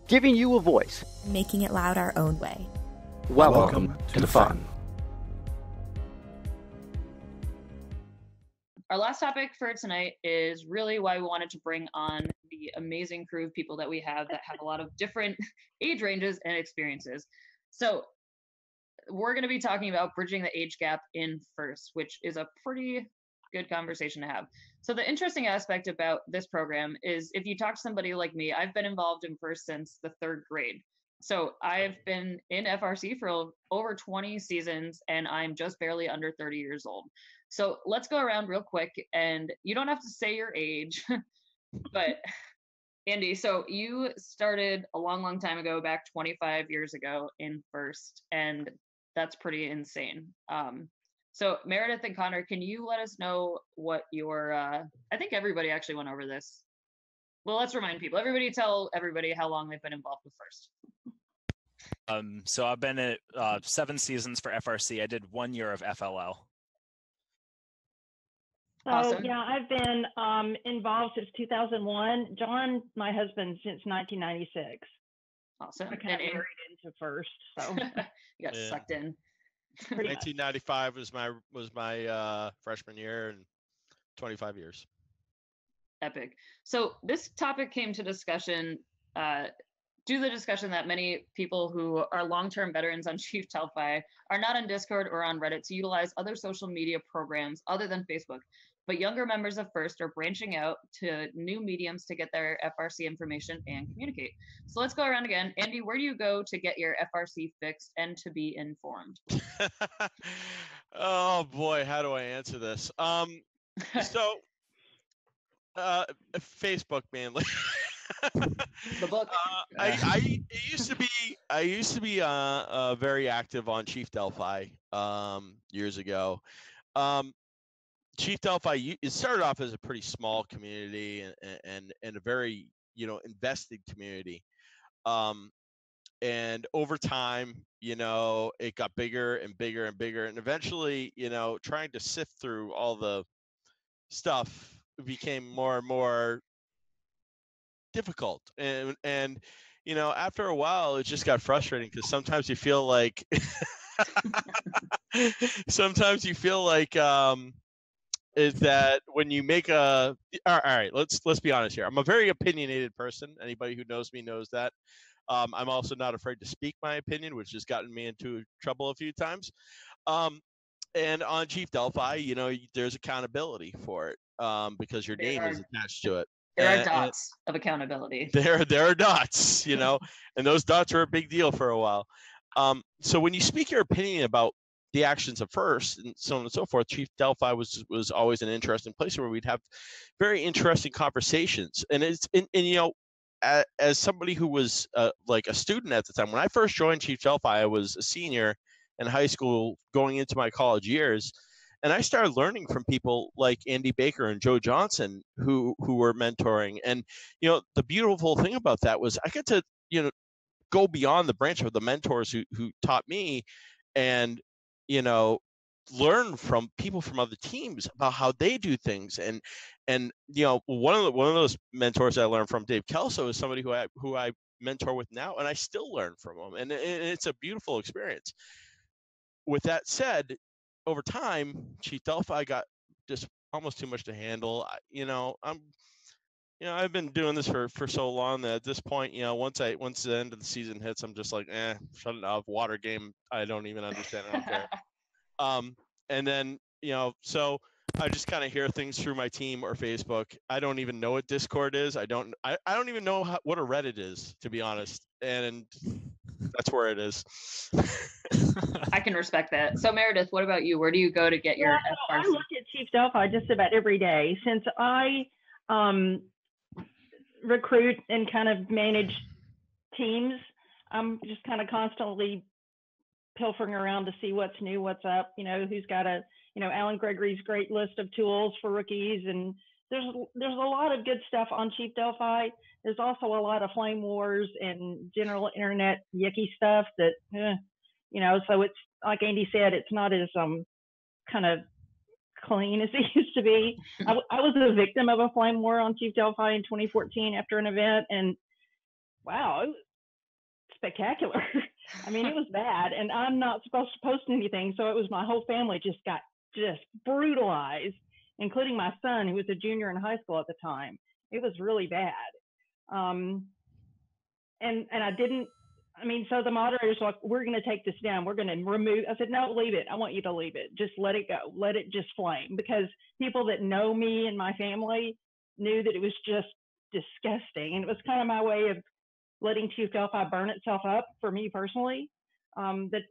giving you a voice, making it loud our own way. Welcome to the fun. Our last topic for tonight is really why we wanted to bring on the amazing crew of people that we have that have a lot of different age ranges and experiences. So we're going to be talking about bridging the age gap in FIRST, which is a pretty good conversation to have. So the interesting aspect about this program is if you talk to somebody like me, I've been involved in FIRST since the 3rd grade. So I've been in FRC for over 20 seasons, and I'm just barely under 30 years old. So let's go around real quick, and you don't have to say your age, but Andy, so you started a long, long time ago, back 25 years ago in FIRST, and that's pretty insane. So Meredith and Connor, can you let us know what your, I think everybody actually went over this. Well, let's remind people. Everybody tell everybody how long they've been involved with FIRST. So I've been at 7 seasons for FRC. I did 1 year of FLL. So, Awesome. yeah, I've been involved since 2001. John, my husband, since 1996. Awesome. I kind of married into FIRST, so you got sucked in. 1995 was my freshman year, and 25 years. Epic. So this topic came to discussion due to the discussion that many people who are long-term veterans on Chief Delphi are not on Discord or on Reddit to utilize other social media programs other than Facebook. But younger members of FIRST are branching out to new mediums to get their FRC information and communicate. So let's go around again. Andy, where do you go to get your FRC fixed and to be informed? Oh boy, how do I answer this? So Facebook mainly. The book. I used to be very active on Chief Delphi years ago. Chief Delphi, it started off as a pretty small community and a very, invested community. And over time, it got bigger and bigger and bigger. And eventually, trying to sift through all the stuff became more and more difficult. And after a while, it just got frustrating because sometimes you feel like is that when you make all right, let's be honest here. I'm a very opinionated person. Anybody who knows me knows that. I'm also not afraid to speak my opinion, which has gotten me into trouble a few times. And on Chief Delphi, there's accountability for it because your name is attached to it. There are dots of accountability. There are dots, and those dots are a big deal for a while. So when you speak your opinion about the actions of FIRST and so on and so forth, Chief Delphi was always an interesting place where we'd have very interesting conversations. And as somebody who was like a student at the time, when I first joined Chief Delphi, I was a senior in high school going into my college years. And I started learning from people like Andy Baker and Joe Johnson who were mentoring. And, the beautiful thing about that was I get to, go beyond the branch of the mentors who taught me and, learn from people from other teams about how they do things. And one of those mentors I learned from, Dave Kelso, is somebody who I mentor with now, and I still learn from him. And it's a beautiful experience. With that said, over time, Chief Delphi got just almost too much to handle. I've been doing this for so long that at this point, once the end of the season hits, I'm just like, shut it off. Water game, I don't even understand. I don't care. And then, so I just kind of hear things through my team or Facebook. I don't even know what Discord is. I don't even know what a Reddit is, to be honest. And that's where it is. I can respect that. So Meredith, what about you? Where do you go to get your FRC? I look at Chief Delphi just about every day. Since I recruit and kind of manage teams, I'm just kind of constantly pilfering around to see what's new, what's up, who's got Alan Gregory's great list of tools for rookies. And there's a lot of good stuff on Chief Delphi. There's also a lot of flame wars and general internet yucky stuff that, so it's like Andy said, it's not as kind of clean as it used to be. I was a victim of a flame war on Chief Delphi in 2014 after an event, and wow, spectacular. I mean, it was bad, and I'm not supposed to post anything, so it was my whole family just got brutalized, including my son, who was a junior in high school at the time. It was really bad. And I didn't. I mean, so the moderators were like, "We're going to take this down. We're going to remove." I said, "No, leave it. I want you to leave it. Just let it go. Let it just flame." Because people that know me and my family knew that it was just disgusting, and it was kind of my way of letting Chief Delphi burn itself up for me personally. That,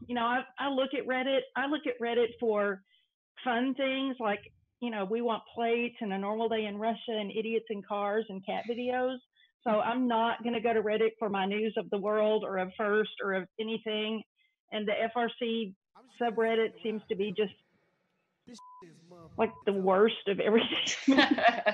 you know, I look at Reddit. I look at Reddit for fun things like, you know, we want plates and a normal day in Russia and idiots in cars and cat videos. So I'm not going to go to Reddit for my news of the world or of FIRST or of anything. And the FRC subreddit seems to be just like the worst of everything.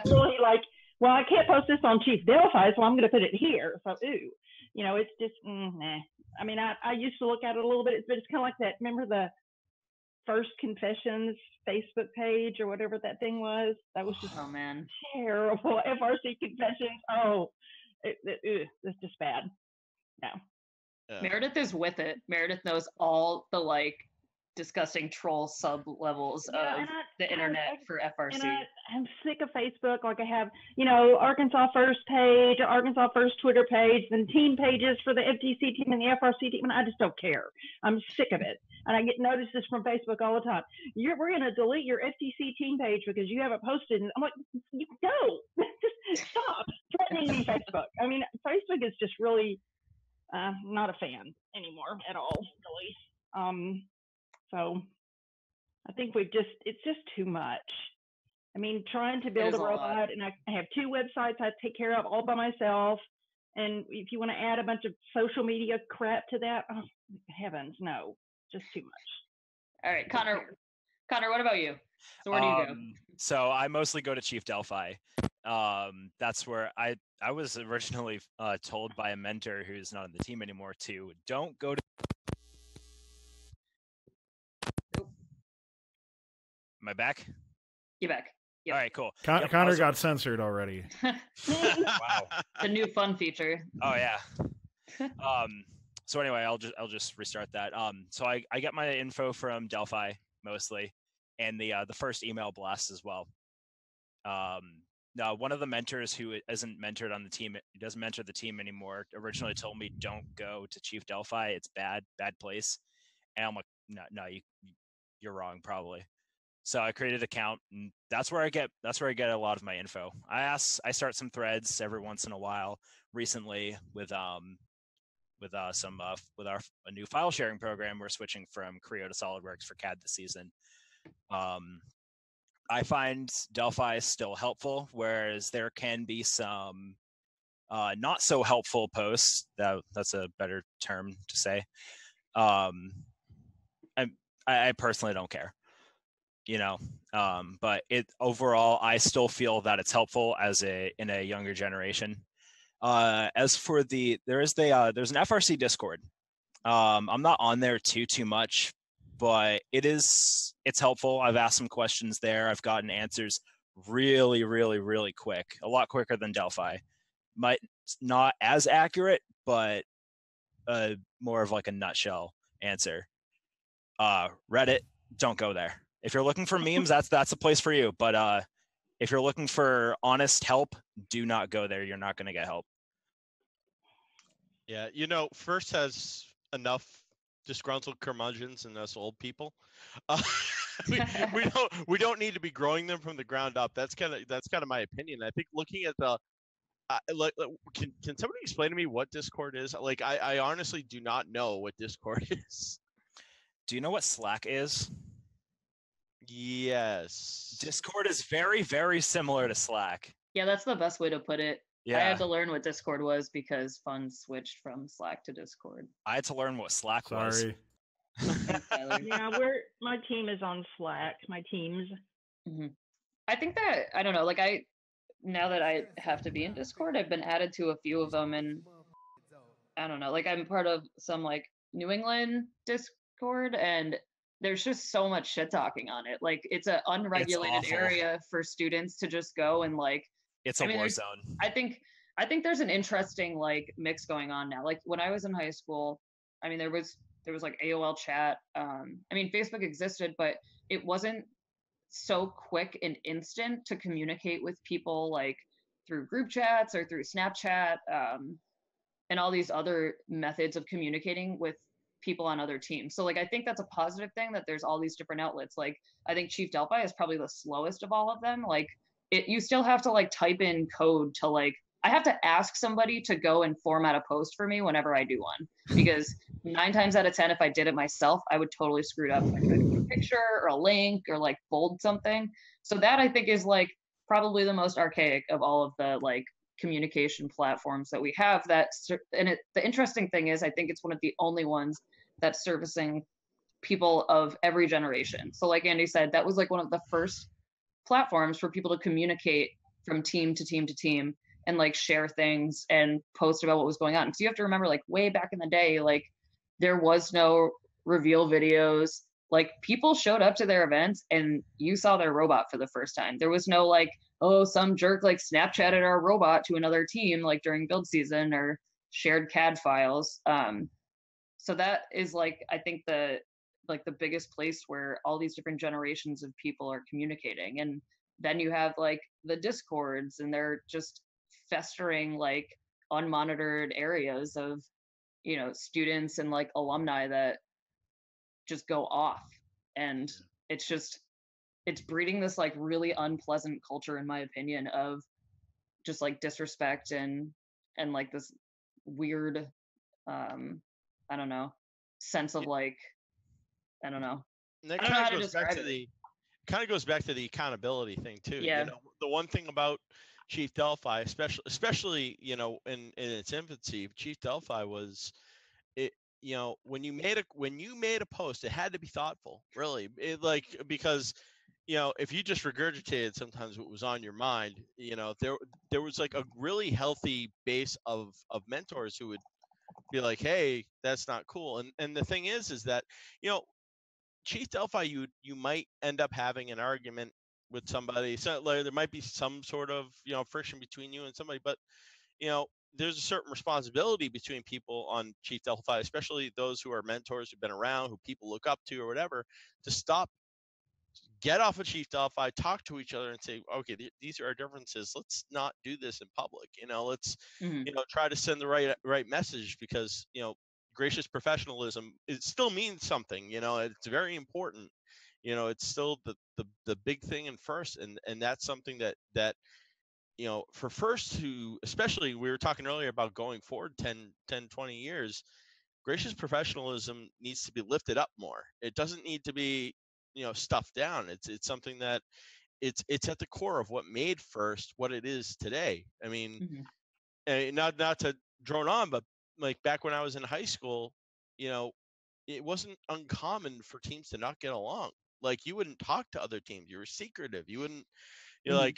Really, like, well, I can't post this on Chief Delphi, so I'm going to put it here. So, ooh, you know, it's just, nah. I mean, I used to look at it a little bit, but it's kind of like that. Remember the First Confessions Facebook page or whatever that thing was? That was just terrible. FRC Confessions. Oh, it's just bad. No. Meredith is with it. Meredith knows all the like disgusting troll sub levels of the internet for FRC. And I'm sick of Facebook. Like I have, you know, Arkansas First page, Arkansas First Twitter page, and team pages for the FTC team and the FRC team, and I just don't care. I'm sick of it. And I get notices from Facebook all the time. We're going to delete your FTC team page because you haven't posted. And I'm like, no, just stop threatening me, Facebook. I mean, Facebook is just really not a fan anymore at all, really. So I think it's just too much. I mean, trying to build a robot, and I have 2 websites I take care of all by myself. And if you want to add a bunch of social media crap to that, oh, heavens, no, just too much. All right, Connor, what about you? So where do you go? So I mostly go to Chief Delphi. That's where I was originally told by a mentor who's not on the team anymore to don't go to. Am I back? You're back. Yep. All right, cool. Connor got censored already. Wow. The new fun feature. Oh yeah. So anyway, I'll just restart that. So I get my info from Delphi mostly, and the first email blast as well. Now one of the mentors who isn't mentored on the team, doesn't mentor the team anymore, originally told me don't go to Chief Delphi. It's bad place. And I'm like, no, you're wrong probably. So I created an account, and that's where I get a lot of my info. I start some threads every once in a while. Recently, with a new file sharing program, we're switching from Creo to SolidWorks for CAD this season. I find Delphi is still helpful, whereas there can be some not so helpful posts. That's a better term to say. I personally don't care. You know, but overall, I still feel that it's helpful in a younger generation. As for there's an FRC Discord. I'm not on there too much, but it's helpful. I've asked some questions there. I've gotten answers really, really, really quick, a lot quicker than Delphi. Might not as accurate, but more of like a nutshell answer. Reddit, don't go there. If you're looking for memes, that's a place for you. But if you're looking for honest help, do not go there. You're not going to get help. Yeah, you know, First has enough disgruntled curmudgeons and us old people. We don't need to be growing them from the ground up. That's kind of my opinion. I think looking at the can somebody explain to me what Discord is? Like, I honestly do not know what Discord is. Do you know what Slack is? Yes. Discord is very, very similar to Slack. Yeah, that's the best way to put it. Yeah. I had to learn what Discord was because Fun switched from Slack to Discord. I had to learn what Slack was. Sorry. Yeah, my team is on Slack. My teams. Mm-hmm. I think that I don't know. Like now that I have to be in Discord, I've been added to a few of them, and I don't know. Like I'm part of some like New England Discord, and there's just so much shit talking on it. Like it's an unregulated area for students to just go and like. It's a war zone. I think I think there's an interesting like mix going on now. Like when I was in high school, I mean, there was like AOL chat. I mean, Facebook existed, but it wasn't so quick and instant to communicate with people like through group chats or through Snapchat, and all these other methods of communicating with people on other teams. So like I think that's a positive thing that there's all these different outlets. Like I think Chief Delphi is probably the slowest of all of them. Like you still have to like type in code to like, I have to ask somebody to go and format a post for me whenever I do one, because 9 times out of 10, if I did it myself, I would totally screw it up. If I tried to put a picture or a link or like bold something. So that I think is like probably the most archaic of all of the like communication platforms that we have. The interesting thing is I think it's one of the only ones that's servicing people of every generation. So like Andy said, that was like one of the first platforms for people to communicate from team to team to team and like share things and post about what was going on. Because you have to remember, like way back in the day, like there was no reveal videos. Like people showed up to their events and you saw their robot for the first time. There was no like, oh, some jerk like Snapchatted our robot to another team like during build season or shared CAD files. So that is like, I think the biggest place where all these different generations of people are communicating. And then you have like the Discords, and they're just festering like unmonitored areas of, you know, students and like alumni that just go off. And it's breeding this like really unpleasant culture, in my opinion, of just like disrespect and like this weird I don't know, sense of like, I don't know. And that kind of goes back to the accountability thing too. Yeah. You know, the one thing about Chief Delphi, especially you know, in its infancy, Chief Delphi was it. You know, when you made a post, it had to be thoughtful, really. Because you know, if you just regurgitated sometimes what was on your mind, you know, there was like a really healthy base of mentors who would be like, hey, that's not cool. And the thing is that, you know, Chief Delphi, you might end up having an argument with somebody. So like, there might be some sort of, you know, friction between you and somebody, but you know, there's a certain responsibility between people on Chief Delphi, especially those who are mentors who've been around, who people look up to or whatever, to stop, get off of Chief Delphi, talk to each other and say, okay, these are our differences. Let's not do this in public. You know, let's, you know, try to send the right message, because, you know, gracious professionalism, it still means something. You know, it's very important. You know, it's still the big thing and first, and that's something that you know, for first to, especially we were talking earlier about going forward 10 20 years, gracious professionalism needs to be lifted up more. It doesn't need to be, you know, stuffed down. It's something that it's at the core of what made first what it is today. I mean, not to drone on, but like back when I was in high school, you know, it wasn't uncommon for teams to not get along. Like you wouldn't talk to other teams. You were secretive. You wouldn't, you're like,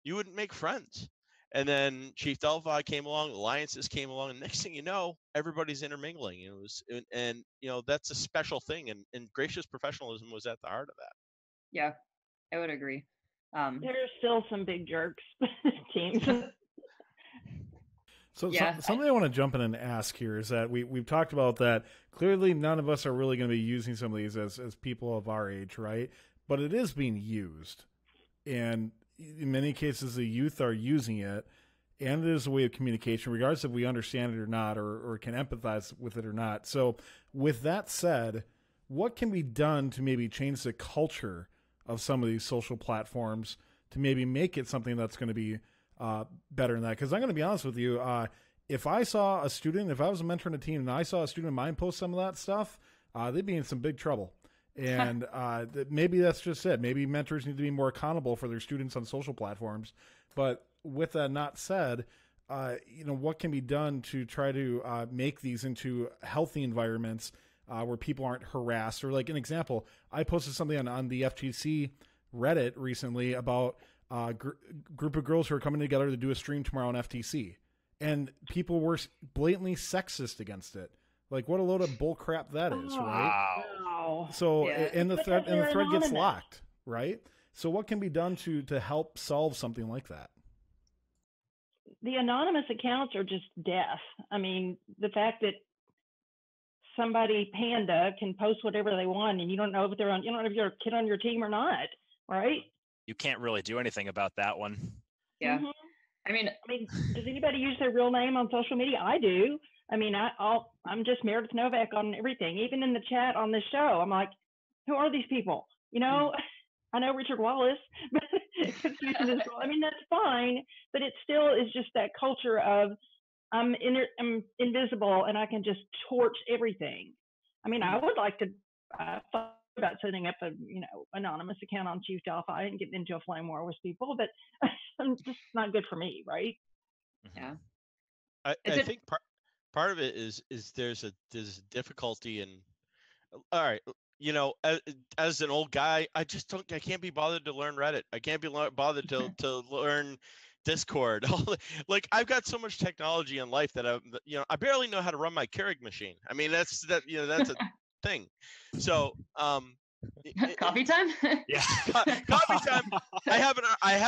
you wouldn't make friends. And then Chief Delphi came along, alliances came along, and next thing you know, everybody's intermingling. And you know, that's a special thing. And gracious professionalism was at the heart of that. Yeah, I would agree. There's still some big jerks teams. So something I want to jump in and ask here is that we've talked about that. Clearly, none of us are really going to be using some of these as people of our age, right? But it is being used. And in many cases, the youth are using it, and it is a way of communication, regardless if we understand it or not, or can empathize with it or not. So with that said, what can be done to maybe change the culture of some of these social platforms to maybe make it something that's going to be better than that? Because I'm going to be honest with you, if I saw a student, if I was a mentor in a team and I saw a student of mine post some of that stuff, they'd be in some big trouble. And maybe that's just it. Maybe mentors need to be more accountable for their students on social platforms. But with that not said, you know, what can be done to try to make these into healthy environments where people aren't harassed? Or like an example, I posted something on the FGC Reddit recently about a group of girls who are coming together to do a stream tomorrow on FTC. And people were blatantly sexist against it. Like, what a load of bull crap that is, right? Wow. So, and the thread gets locked, right? So what can be done to help solve something like that? the anonymous accounts are just death. I mean, the fact that somebody Panda can post whatever they want, and you don't know if they're on, you don't know if you're a kid on your team or not, right? You can't really do anything about that one. Yeah. Mhm. I mean, does anybody use their real name on social media? I do. I mean, I'm just Meredith Novak on everything. Even in the chat on this show, I'm like, who are these people? You know, I know Richard Wallace, but I mean, that's fine, but it still is just that culture of I'm invisible and I can just torch everything. I mean, I would like to thought about setting up a anonymous account on Chief Delphi and getting into a flame war with people, but it's just not good for me, right? yeah. I think part of it is there's a difficulty in, all right, as an old guy, I can't be bothered to learn Reddit. I can't be bothered to learn Discord. Like, I've got so much technology in life that I barely know how to run my Keurig machine. I mean, that's a thing. So coffee time. Yeah. Coffee time. I have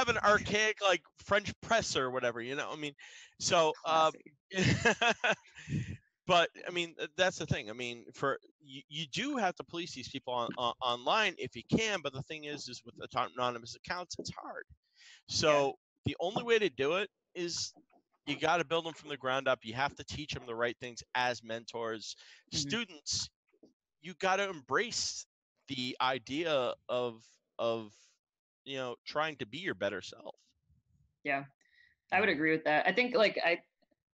an archaic like French press or whatever, I mean, so but I mean, that's the thing. I mean, you do have to police these people online if you can, but the thing is with anonymous accounts, it's hard. So the only way to do it is you got to build them from the ground up. You have to teach them the right things as mentors. Students, you got to embrace the idea of trying to be your better self. Yeah, I would agree with that. I think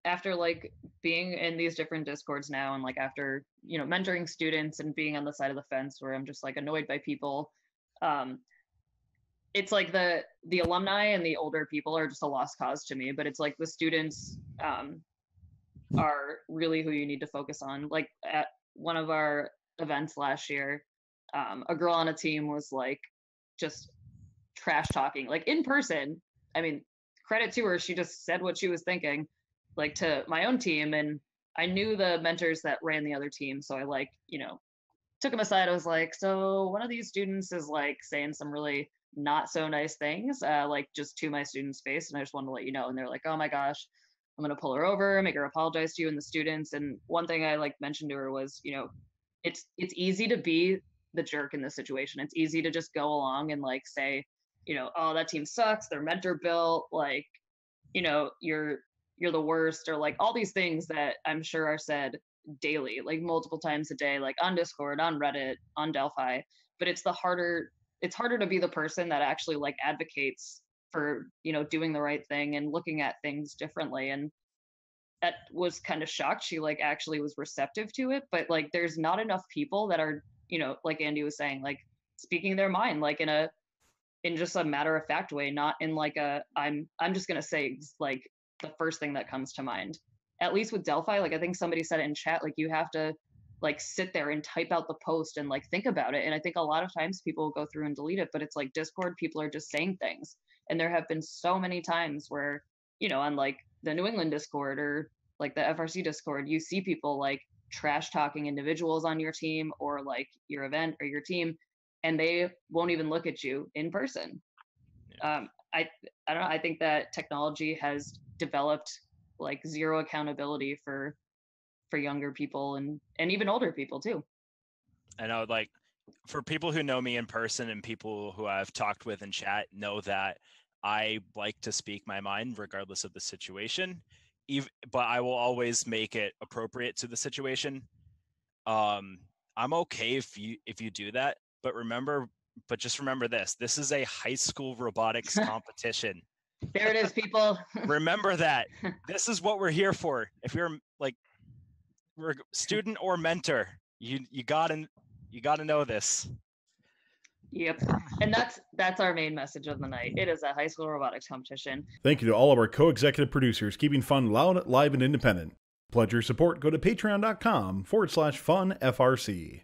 after being in these different Discords now, and after mentoring students and being on the side of the fence where I'm just annoyed by people, it's the alumni and the older people are just a lost cause to me, but it's the students are really who you need to focus on. At one of our events last year, a girl on a team was just trash talking in person. I mean, credit to her, she just said what she was thinking to my own team, and I knew the mentors that ran the other team, so I took them aside. I was like, so one of these students is saying some really not so nice things just to my student's face, and I just wanted to let you know. And they're like, oh my gosh, I'm gonna pull her over, make her apologize to you and the students. And one thing I mentioned to her was, it's easy to be the jerk in this situation. It's easy to just go along and say, oh, that team sucks, their mentor built, you're the worst, or all these things that I'm sure are said daily, multiple times a day, on Discord, on Reddit, on Delphi. But it's harder to be the person that actually advocates for doing the right thing and looking at things differently. And that was kind of shocked she actually was receptive to it. But there's not enough people that are like Andy was saying, speaking their mind in just a matter of fact way, not in I'm just gonna say the first thing that comes to mind. At least with Delphi, I think somebody said it in chat, you have to sit there and type out the post and think about it. And I think a lot of times people will go through and delete it, but it's Discord, people are just saying things. And there have been so many times where, on the New England Discord or the FRC Discord, you see people trash talking individuals on your team or your event or your team, and they won't even look at you in person. I don't know. I think that technology has developed zero accountability for younger people and even older people too. I know, for people who know me in person and people who I've talked with in chat know that I like to speak my mind regardless of the situation, but I will always make it appropriate to the situation. I'm okay if you do that, but just remember this is a high school robotics competition. There it is, people. Remember that. This is what we're here for. If you're student or mentor, you gotta know this. Yep. And that's our main message of the night. It is a high school robotics competition. Thank you to all of our co-executive producers, keeping fun loud, live, and independent. Pledge your support. Go to patreon.com/funfrc.